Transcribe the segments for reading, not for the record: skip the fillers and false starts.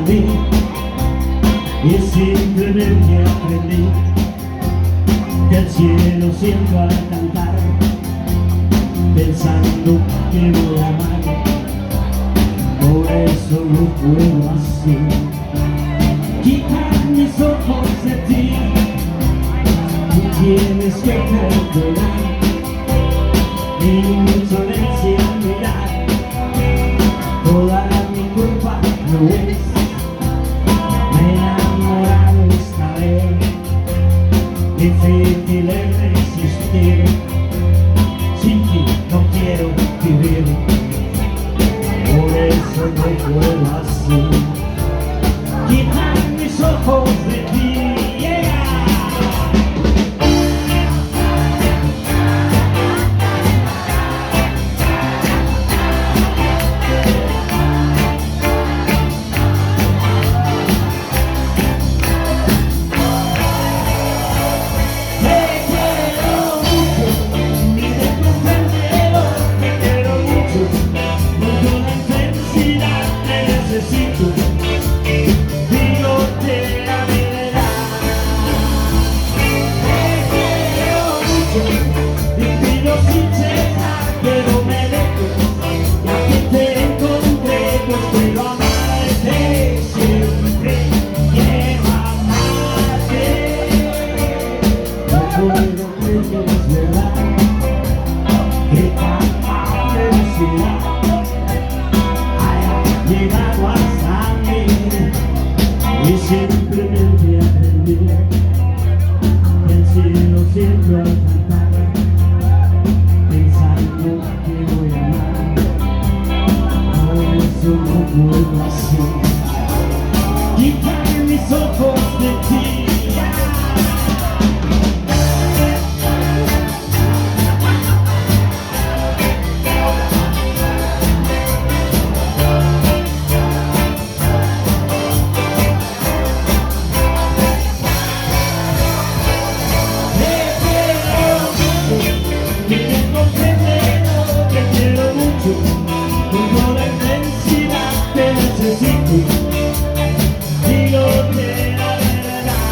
mí y simplemente aprendí que el cielo siento al cantar, pensando que voy a amar, por eso no puedo así quitar mis ojos de ti. Tú tienes que perdonar mi insolencia al mirar, toda mi culpa no es, me he enamorado esta vez, difícil es resistir, sin ti no quiero vivir, por eso no puedo así quitar mis ojos de ti. Llegado hasta mí y simplemente aprendí que el cielo siempre al cantar, pensando que voy a amar, por eso no puedo así quitar mis ojos de ti. Con toda la intensidad te necesito, dígote la verdad.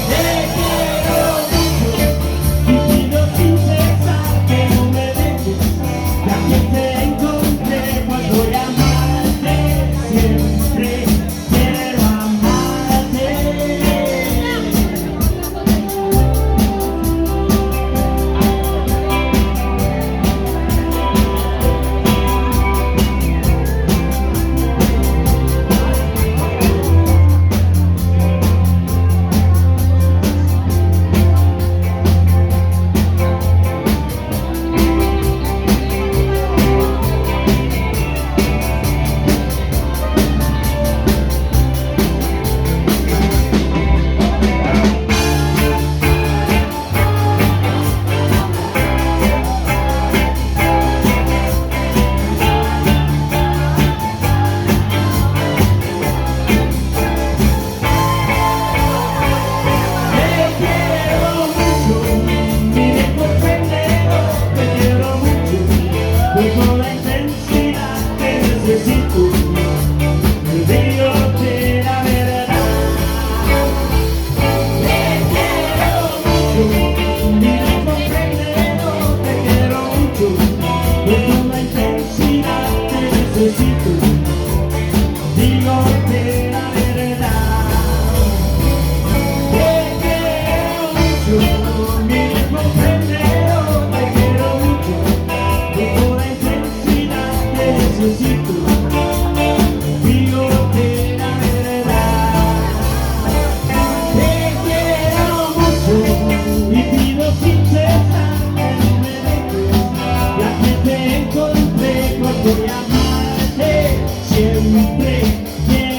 Te quiero mucho y pido sin cesar que no me dejes, ya que te encontré cuando llamarte, siempre quiero amarte. Con la intensidad que necesito, dígote la verdad. Te quiero mucho, ni lo comprenderlo, te quiero mucho, con la intensidad que necesito, dígote la verdad. Te quiero mucho, ni lo comprenderlo, te quiero mucho, con la intensidad que necesito, dígote la verdad. Te quiero mucho y pido sin cesar que no me dejes, ya que te encontré cuando llamarte, siempre quiero